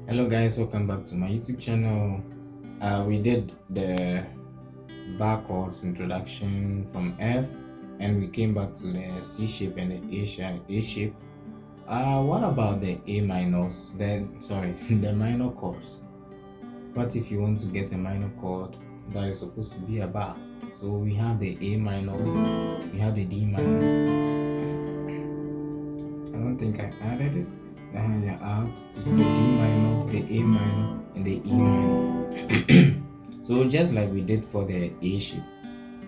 Hello guys, welcome back to my YouTube channel. We did the bar chords introduction from F and we came back to the C shape and the A shape. What about the A minors? The minor chords. What if you want to get a minor chord that is supposed to be a bar? So we have the A minor, we have the D minor. I don't think I added it. Then you add to the D minor, the A minor, and the E minor. So just like we did for the A shape,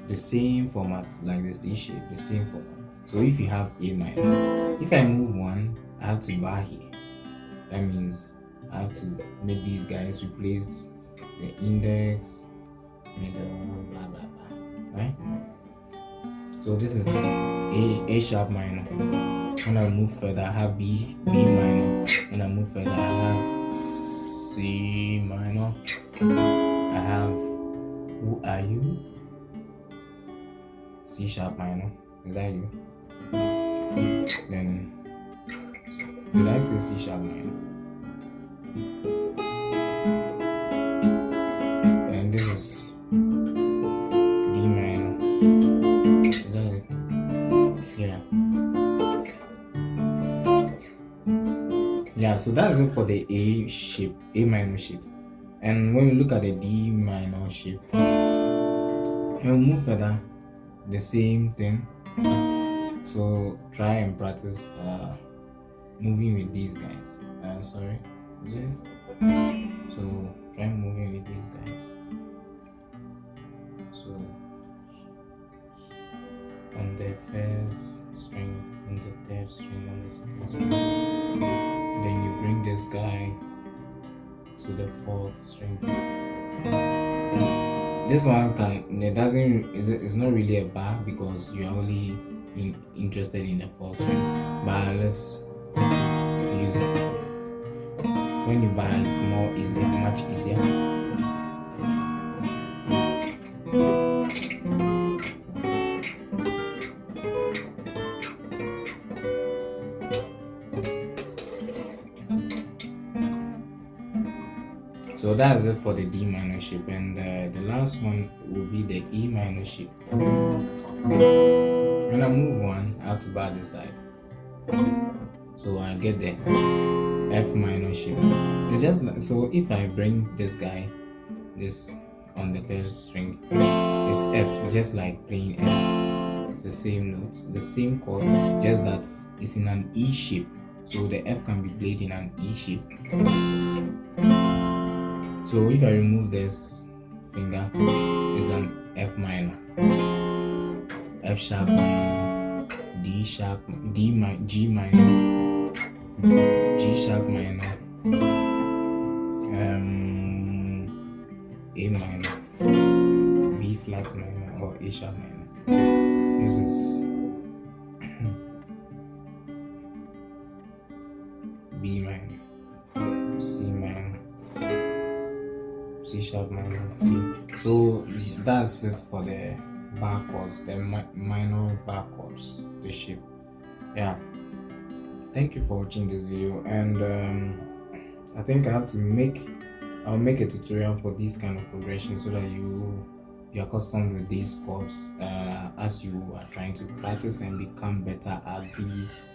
the same format like the C shape, the same format. So if you have A minor, if I move one, I have to bar here. That means I have to make these guys replace the index, middle, blah blah blah. Right? So this is A sharp minor. When I move further, I have B minor. When I move further, I have C minor. I have Who Are You? C sharp minor. Is that you? Then did I say C sharp minor? And this is D minor. Is that it? Yeah. Yeah, so that's it for the A shape, A minor shape. And when we look at the D minor shape, we'll move further, the same thing. So try and practice moving with these guys. Sorry, is it? So try moving with these guys. So on the first string, on the third string, on the second string, then you bring this guy to the fourth string. This one it's not really a bar because you're only interested in the fourth string. But let's use it. When you bar, it's more easier, much easier. So that's it for the D minor shape, and the last one will be the E minor shape. When I move one, I have to bar this side, so I get the F minor shape. It's just like, so if I bring this guy, this on the third string, it's F, just like playing F. It's the same notes, the same chord, just that it's in an E shape. So the F can be played in an E shape. So if I remove this finger, it's an F minor, F sharp minor, D sharp, G minor, G sharp minor, A minor, B flat minor, or A sharp minor. This is B minor, C minor, C sharp minor, B. So that's it for the bar chords, the minor bar chords, the shape. Yeah, thank you for watching this video, and I think I'll make a tutorial for this kind of progression so that you're accustomed with these chords as you are trying to practice and become better at these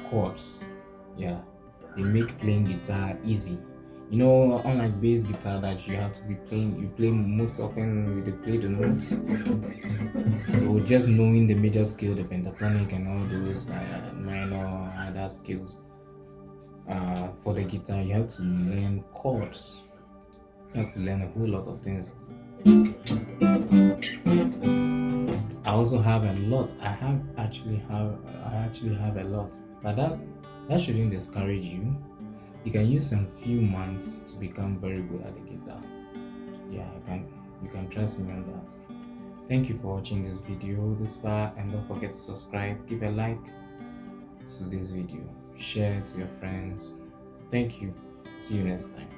chords. Yeah, they make playing guitar easy. You know, unlike bass guitar that you have to be playing, you play most often with play the notes. So just knowing the major scale, the pentatonic, and all those minor other scales. For the guitar, you have to learn chords. You have to learn a whole lot of things. I also have a lot. I actually have a lot, but that shouldn't discourage you. You can use some few months to become very good at the guitar. Yeah, you can trust me on that. Thank you for watching this video this far, and don't forget to subscribe, give a like to this video, share it to your friends. Thank you. See you next time.